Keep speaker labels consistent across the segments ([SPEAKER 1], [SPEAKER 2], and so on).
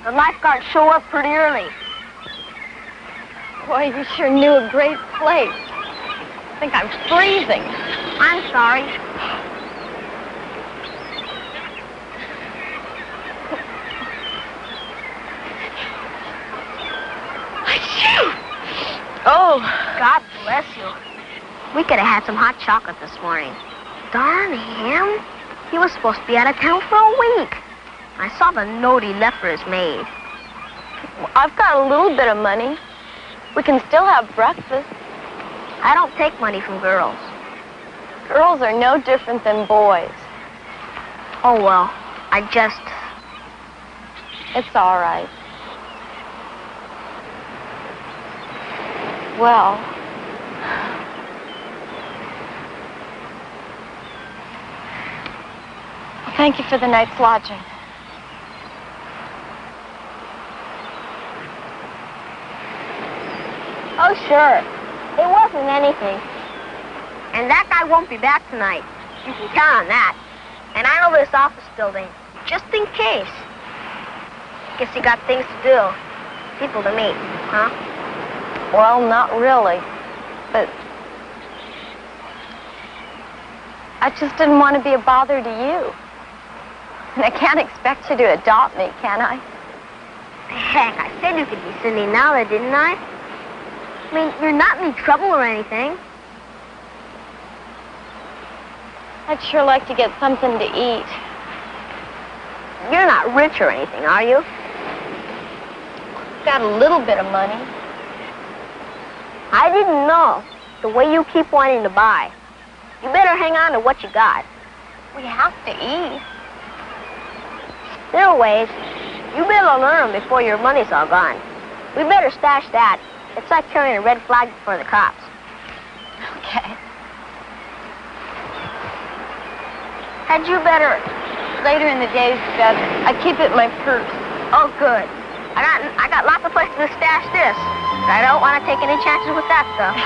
[SPEAKER 1] The lifeguards show up pretty early.
[SPEAKER 2] Boy, you sure knew a great place. I think I'm freezing.
[SPEAKER 1] I'm sorry.
[SPEAKER 2] Oh.
[SPEAKER 1] God bless you. We could have had some hot chocolate this morning. Darn him. He was supposed to be out of town for a week. I saw the note he left for his maid.
[SPEAKER 2] I've got a little bit of money. We can still have breakfast.
[SPEAKER 1] I don't take money from girls.
[SPEAKER 2] Girls are no different than boys.
[SPEAKER 1] Oh, well,
[SPEAKER 2] It's all right. Well... Thank you for the night's lodging.
[SPEAKER 1] Oh, sure. It wasn't anything. And that guy won't be back tonight. You can count on that. And I know this office building, just in case. Guess you got things to do. People to meet, huh?
[SPEAKER 2] Well, not really. But... I just didn't want to be a bother to you. And I can't expect you to adopt me, can I?
[SPEAKER 1] Heck, I said you could be Cindy Nala, didn't I? I mean, you're not in any trouble or anything.
[SPEAKER 2] I'd sure like to get something to eat.
[SPEAKER 1] You're not rich or anything, are you?
[SPEAKER 2] Got a little bit of money.
[SPEAKER 1] I didn't know. The way you keep wanting to buy. You better hang on to what you got.
[SPEAKER 2] We have to eat.
[SPEAKER 1] There are ways. You better learn them before your money's all gone. We better stash that. It's like carrying a red flag before the cops.
[SPEAKER 2] Okay.
[SPEAKER 1] Had you better...
[SPEAKER 2] Later in the day's better. I keep it in my purse.
[SPEAKER 1] Oh, good. I got lots of places to stash this. But I don't want to take any chances with that stuff.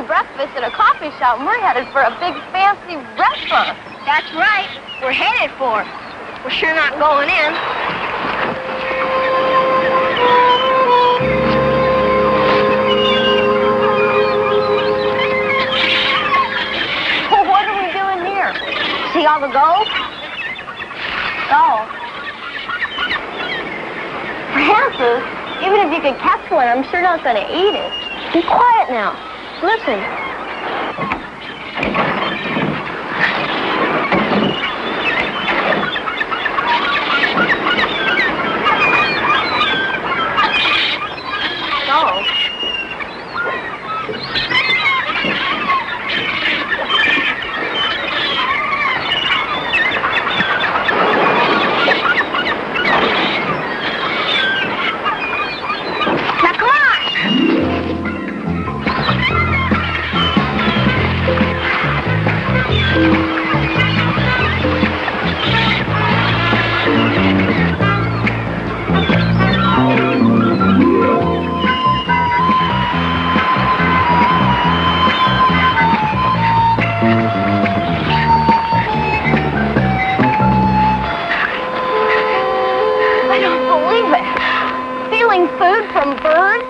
[SPEAKER 2] Breakfast at a coffee shop, and we're headed for a big fancy restaurant.
[SPEAKER 1] That's right. We're headed for it. We're sure not going in.
[SPEAKER 2] Well, what are we doing here?
[SPEAKER 1] See all the gold?
[SPEAKER 2] Oh. Francis, even if you could catch one, I'm sure not going to eat it.
[SPEAKER 1] Be quiet now. Listen.
[SPEAKER 2] Oh.
[SPEAKER 1] Now come on!
[SPEAKER 2] Food from birds?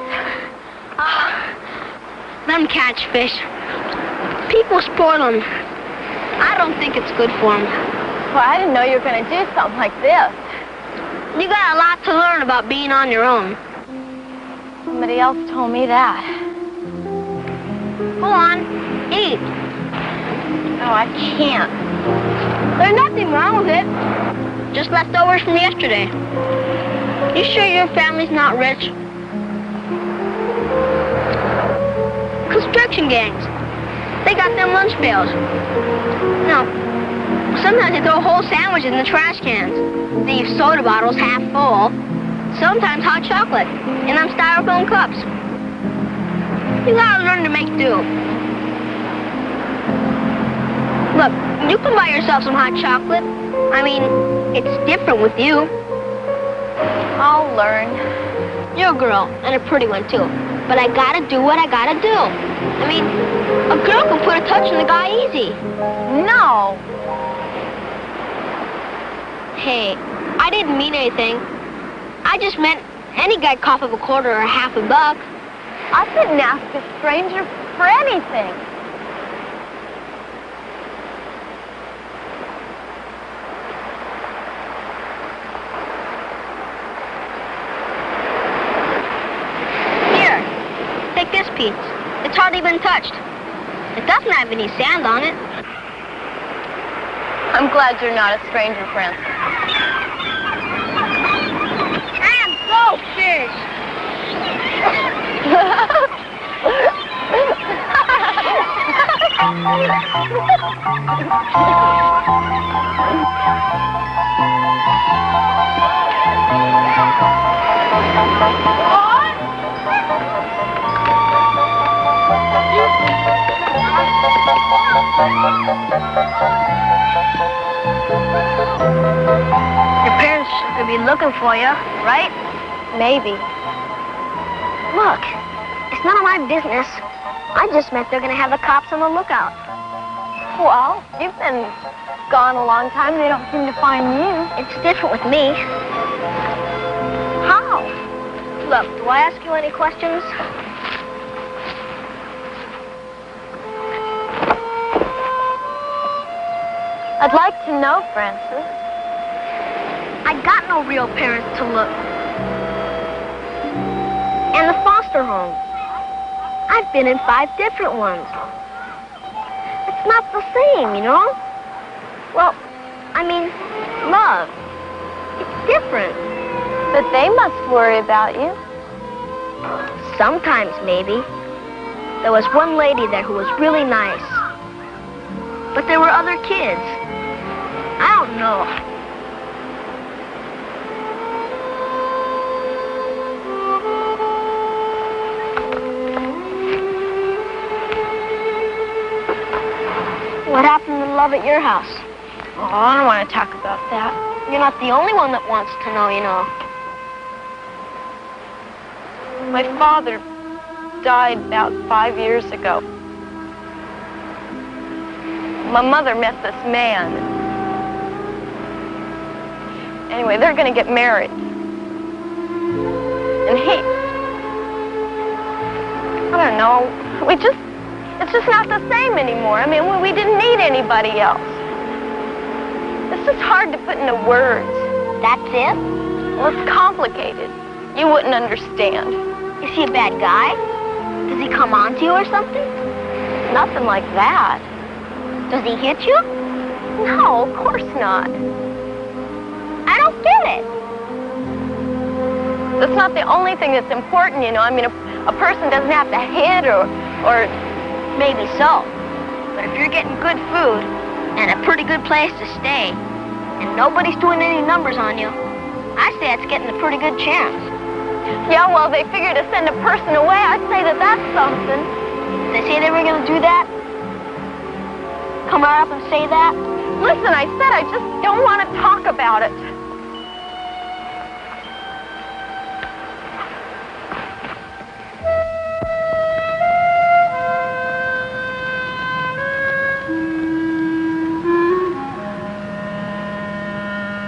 [SPEAKER 1] Let them catch fish. People spoil them. I don't think it's good for them.
[SPEAKER 2] Well, I didn't know you were going to do something like this.
[SPEAKER 1] You got a lot to learn about being on your own.
[SPEAKER 2] Somebody else told me that.
[SPEAKER 1] Go on, eat.
[SPEAKER 2] Oh, I can't.
[SPEAKER 1] There's nothing wrong with it. Just leftovers from yesterday. You sure your family's not rich? Construction gangs. They got them lunch pails. No. Sometimes they throw whole sandwiches in the trash cans. They use soda bottles half full. Sometimes hot chocolate in them styrofoam cups. You gotta learn to make do. Look, you can buy yourself some hot chocolate. I mean, it's different with you.
[SPEAKER 2] I'll learn.
[SPEAKER 1] You're a girl, and a pretty one, too. But I gotta do what I gotta do. I mean, a girl can put a touch on the guy easy.
[SPEAKER 2] No.
[SPEAKER 1] Hey, I didn't mean anything. I just meant any guy cough up a quarter or half a buck.
[SPEAKER 2] I couldn't ask a stranger for anything.
[SPEAKER 1] Here, take this piece. It's hardly been touched. It doesn't have any sand on it.
[SPEAKER 2] I'm glad you're not a stranger, Francis.
[SPEAKER 1] I am so fish. Your parents could be looking for you, right?
[SPEAKER 2] Maybe.
[SPEAKER 1] Look, it's none of my business. I just meant they're going to have the cops on the lookout.
[SPEAKER 2] Well, you've been gone a long time. They don't seem to find you.
[SPEAKER 1] It's different with me.
[SPEAKER 2] How?
[SPEAKER 1] Look, do I ask you any questions?
[SPEAKER 2] I'd like to know, Francis.
[SPEAKER 1] I got no real parents to look. And the foster home. I've been in 5 different ones. It's not the same, you know? Well, I mean, love. It's different.
[SPEAKER 2] But they must worry about you.
[SPEAKER 1] Sometimes, maybe. There was one lady there who was really nice. But there were other kids. I don't know. What happened to love at your house?
[SPEAKER 2] Oh, I don't want to talk about that.
[SPEAKER 1] You're not the only one that wants to know, you know.
[SPEAKER 2] My father died about 5 years ago. My mother met this man. Anyway, they're going to get married. And I don't know, it's just not the same anymore. I mean, we didn't need anybody else. It's just hard to put into words.
[SPEAKER 1] That's it?
[SPEAKER 2] Well, it's complicated. You wouldn't understand.
[SPEAKER 1] Is he a bad guy? Does he come on to you or something?
[SPEAKER 2] Nothing like that.
[SPEAKER 1] Does he hit you?
[SPEAKER 2] No, of course not.
[SPEAKER 1] I don't get it.
[SPEAKER 2] That's not the only thing that's important, you know. I mean, a person doesn't have to hit or...
[SPEAKER 1] Maybe so. But if you're getting good food and a pretty good place to stay and nobody's doing any numbers on you, I say it's getting a pretty good chance.
[SPEAKER 2] Yeah, well, they figure to send a person away. I'd say that that's something.
[SPEAKER 1] They say they were going to do that? Come right up and say that?
[SPEAKER 2] Listen, I said I just don't want to talk about it.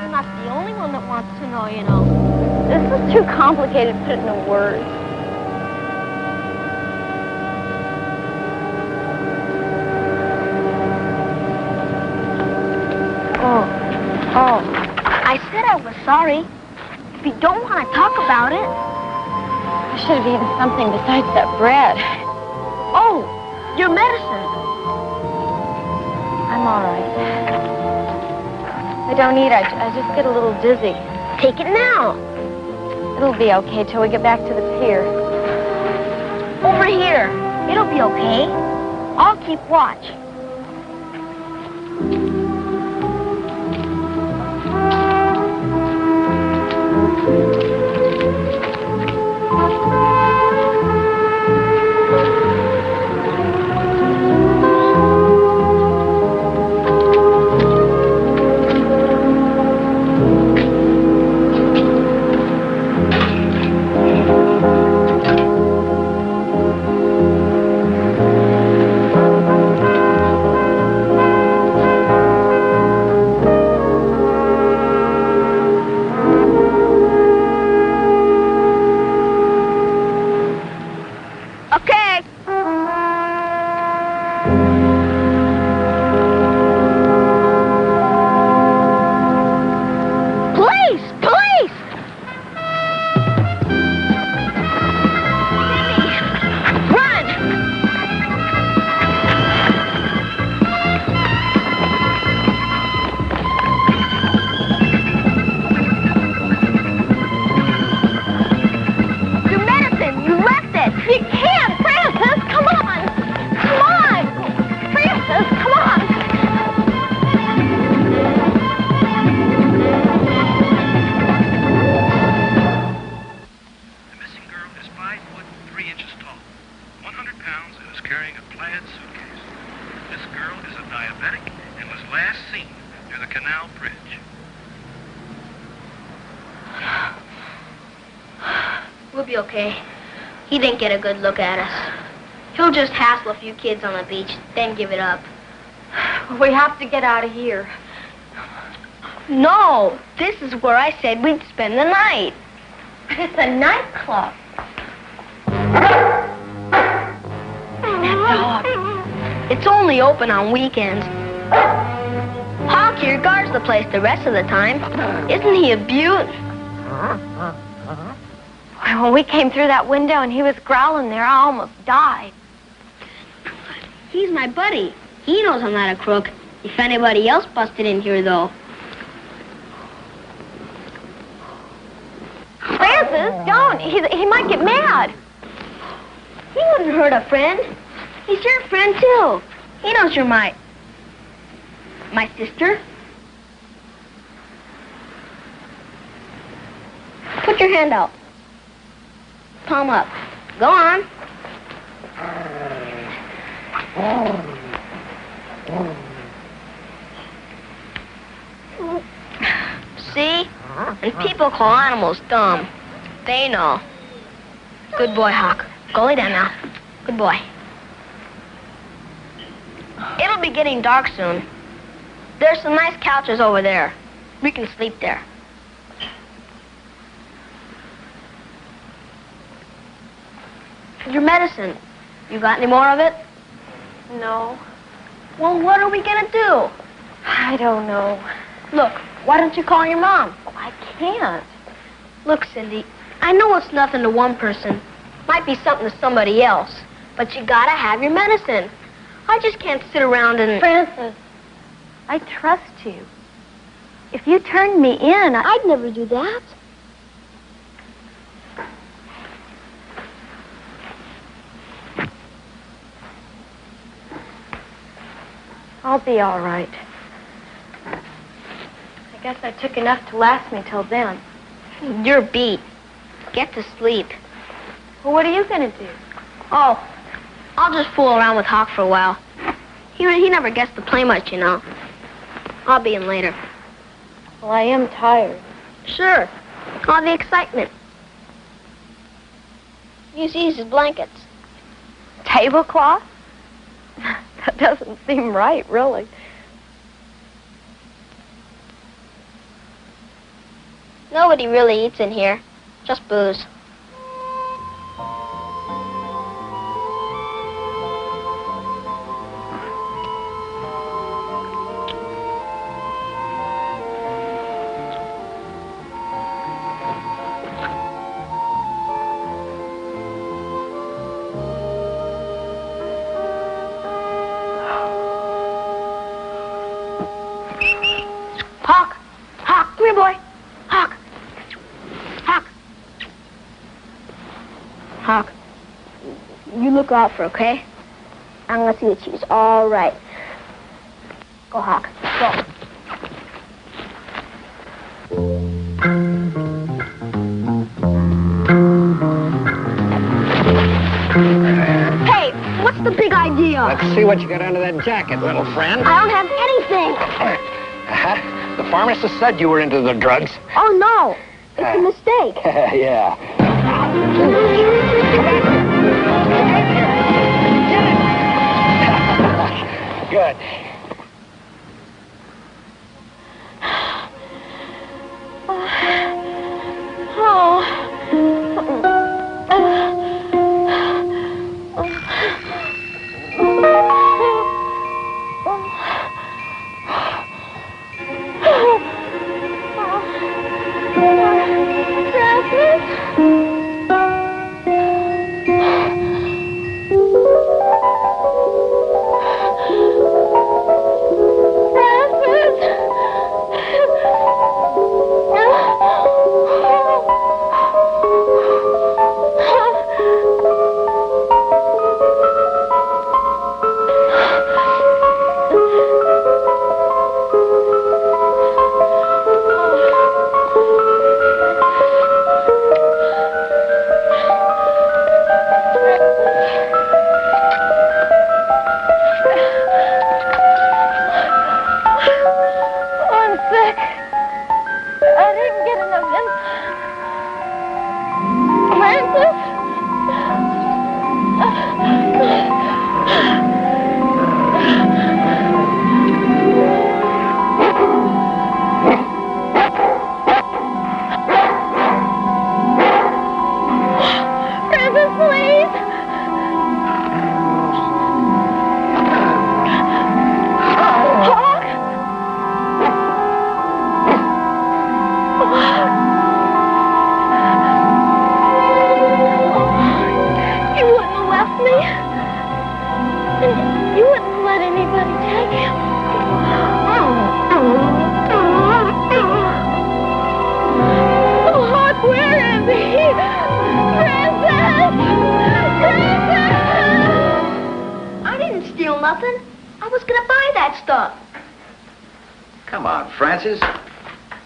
[SPEAKER 1] You're not the only one that wants to know, you know.
[SPEAKER 2] This is too complicated to put into words.
[SPEAKER 1] Oh. I said I was sorry. If you don't want to talk about it.
[SPEAKER 2] I should have eaten something besides that bread.
[SPEAKER 1] Oh, Your medicine.
[SPEAKER 2] I'm all right. I don't eat. I just get a little dizzy.
[SPEAKER 1] Take it now.
[SPEAKER 2] It'll be okay till we get back to the pier.
[SPEAKER 1] Over here. It'll be okay. I'll keep watch. He didn't get a good look at us. He'll just hassle a few kids on the beach, then give it up.
[SPEAKER 2] We have to get out of here.
[SPEAKER 1] No, this is where I said we'd spend the night. It's a nightclub. That dog. It's only open on weekends. Hawk here guards the place the rest of the time. Isn't he a beaut?
[SPEAKER 2] When we came through that window and he was growling there, I almost died.
[SPEAKER 1] He's my buddy. He knows I'm not a crook. If anybody else busted in here, though.
[SPEAKER 2] Francis, don't. He might get mad.
[SPEAKER 1] He wouldn't hurt a friend. He's your friend, too. He knows you're my sister. Put your hand out. Palm up. Go on. See? And people call animals dumb. They know. Good boy, Hawk. Go lay down now. Good boy. It'll be getting dark soon. There's some nice couches over there. We can sleep there. Your medicine. You got any more of it?
[SPEAKER 2] No.
[SPEAKER 1] Well, what are we gonna do?
[SPEAKER 2] I don't know.
[SPEAKER 1] Look, why don't you call your mom?
[SPEAKER 2] I can't.
[SPEAKER 1] Look, Cindy, I know it's nothing to one person. Might be something to somebody else. But you gotta have your medicine. I just can't sit around and...
[SPEAKER 2] Francis, I trust you. If you turned me in,
[SPEAKER 1] I'd never do that.
[SPEAKER 2] I'll be all right. I guess I took enough to last me till then.
[SPEAKER 1] You're beat. Get to sleep.
[SPEAKER 2] Well, what are you going to do?
[SPEAKER 1] Oh, I'll just fool around with Hawk for a while. He never gets to play much, you know. I'll be in later.
[SPEAKER 2] Well, I am tired.
[SPEAKER 1] Sure. All the excitement. Use these as blankets.
[SPEAKER 2] Tablecloth? That doesn't seem right, really.
[SPEAKER 1] Nobody really eats in here. Just booze. here, boy. Hawk. Hawk. Hawk. You look out for her, okay? I'm gonna see that she's all right. Go, Hawk. Go. Hey, what's the big idea?
[SPEAKER 3] Let's see what you got under that jacket, little friend.
[SPEAKER 1] I don't have anything.
[SPEAKER 3] The pharmacist said you were into the drugs.
[SPEAKER 1] Oh, no. It's a mistake.
[SPEAKER 3] Yeah. Come on. Get it. Good.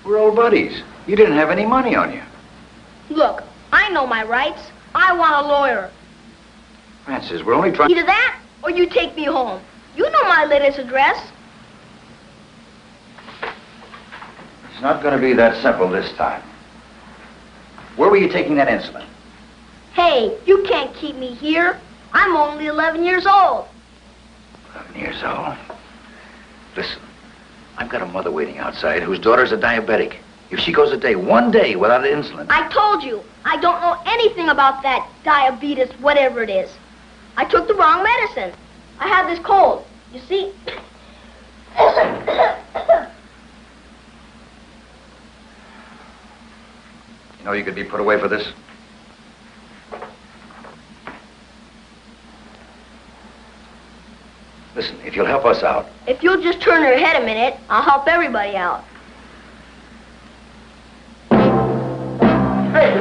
[SPEAKER 4] We're old buddies. You didn't have any money on you.
[SPEAKER 1] Look, I know my rights. I want a lawyer.
[SPEAKER 4] Francis, we're only trying...
[SPEAKER 1] Either that, or you take me home. You know my latest address.
[SPEAKER 4] It's not going to be that simple this time. Where were you taking that insulin?
[SPEAKER 1] Hey, you can't keep me here. I'm only 11 years old.
[SPEAKER 4] 11 years old? Listen. I've got a mother waiting outside whose daughter's a diabetic. If she goes one day without insulin...
[SPEAKER 1] I told you, I don't know anything about that diabetes, whatever it is. I took the wrong medicine. I have this cold, you see?
[SPEAKER 4] You know you could be put away for this? Listen, if you'll help us out...
[SPEAKER 1] If you'll just turn your head a minute, I'll help everybody out.
[SPEAKER 5] Hey!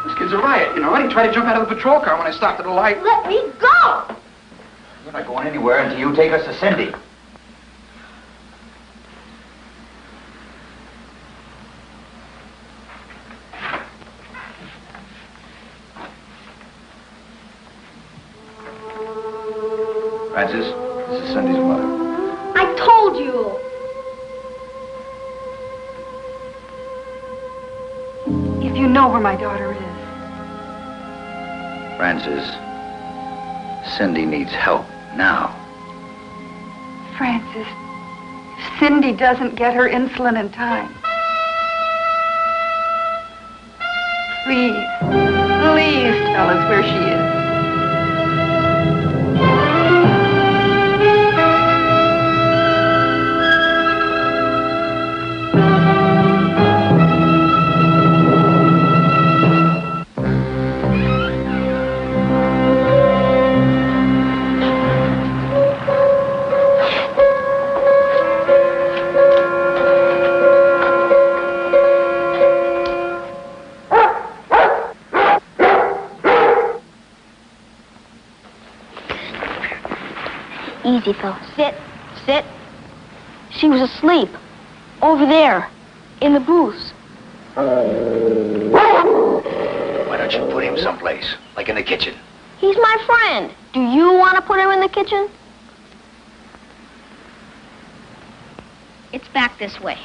[SPEAKER 5] This kid's a riot, you know. He tried to jump out of the patrol car when I stopped at a light.
[SPEAKER 1] Let me go!
[SPEAKER 4] We're not going anywhere until you take us to Cindy. Francis, this is Cindy's mother.
[SPEAKER 1] I told you.
[SPEAKER 6] If you know where my daughter is.
[SPEAKER 4] Francis, Cindy needs help now.
[SPEAKER 6] Francis, if Cindy doesn't get her insulin in time. Please, please tell us where she is.
[SPEAKER 1] Easy, fella. Sit. Sit. She was asleep. Over there. In the booths.
[SPEAKER 4] Why don't you put him someplace? Like in the kitchen?
[SPEAKER 1] He's my friend. Do you want to put him in the kitchen? It's back this way.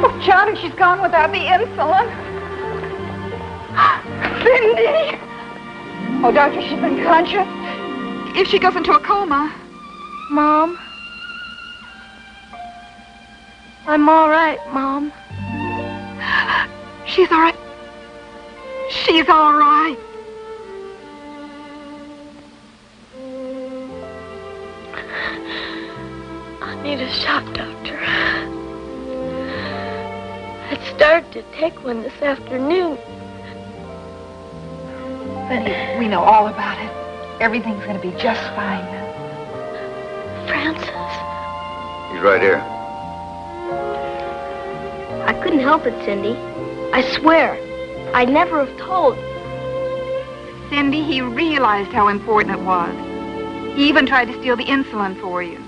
[SPEAKER 6] Oh, Johnny, she's gone without the insulin. Cindy! Oh, doctor, she's unconscious. If she goes into a coma.
[SPEAKER 2] Mom? I'm all right, Mom.
[SPEAKER 6] She's all right. She's all right.
[SPEAKER 2] I need a shot, Doctor. It started to take one this afternoon.
[SPEAKER 6] Cindy, we know all about it. Everything's going to be just fine now.
[SPEAKER 2] Francis.
[SPEAKER 4] He's right here.
[SPEAKER 1] I couldn't help it, Cindy. I swear. I'd never have told.
[SPEAKER 6] Cindy, he realized how important it was. He even tried to steal the insulin for you.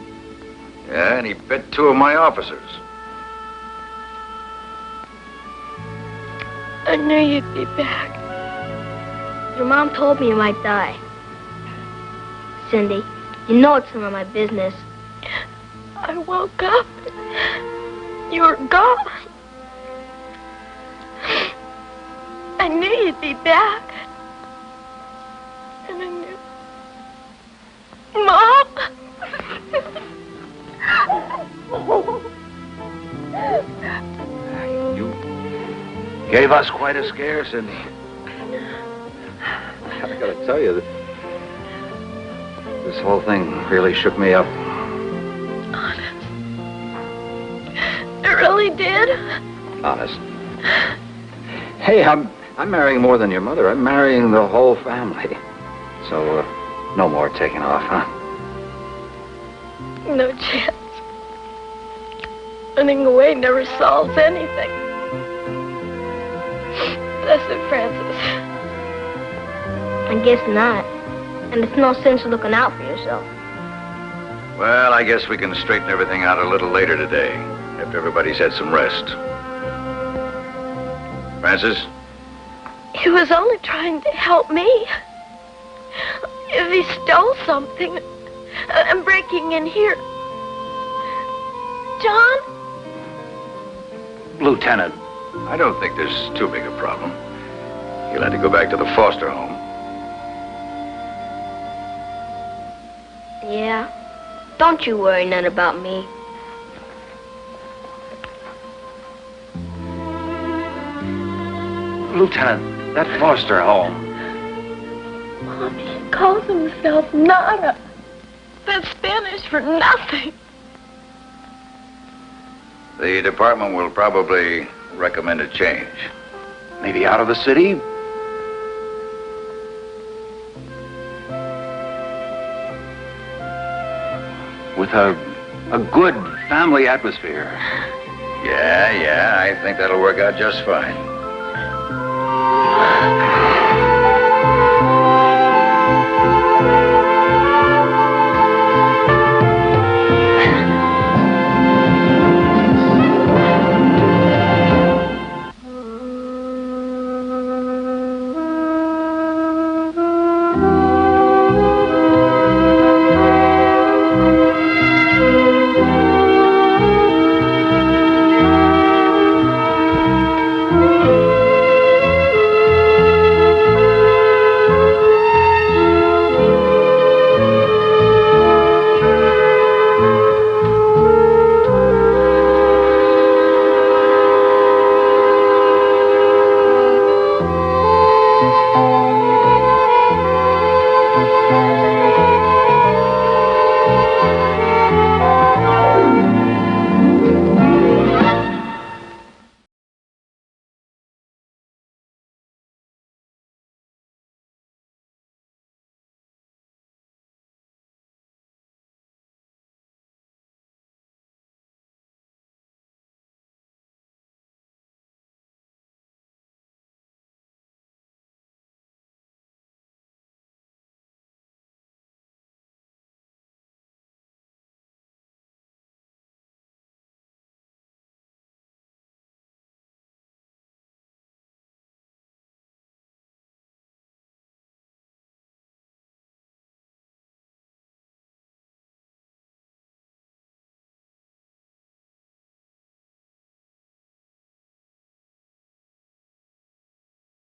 [SPEAKER 4] Yeah, and he bit 2 of my officers.
[SPEAKER 2] I knew you'd be back.
[SPEAKER 1] Your mom told me you might die. Cindy, you know it's none of my business.
[SPEAKER 2] I woke up. You were gone. I knew you'd be back. And I knew... Mom!
[SPEAKER 4] You gave us quite a scare, Cindy. I gotta tell you, this whole thing really shook me up.
[SPEAKER 2] Honest. It really did?
[SPEAKER 4] Honest. Hey, I'm marrying more than your mother. I'm marrying the whole family. So, no more taking off, huh?
[SPEAKER 2] No chance. Running away never solves anything. That's it, Francis.
[SPEAKER 1] I guess not. And it's no sense looking out for yourself.
[SPEAKER 4] Well, I guess we can straighten everything out a little later today, after everybody's had some rest. Francis?
[SPEAKER 2] He was only trying to help me. If he stole something, I'm breaking in here. John?
[SPEAKER 4] Lieutenant, I don't think there's too big a problem. He'll have to go back to the foster home.
[SPEAKER 1] Yeah. Don't you worry none about me.
[SPEAKER 4] Lieutenant, that foster home.
[SPEAKER 2] Mommy, he calls himself Nada. That's Spanish for nothing.
[SPEAKER 4] The department will probably recommend a change. Maybe out of the city? With a good family atmosphere. Yeah, I think that'll work out just fine.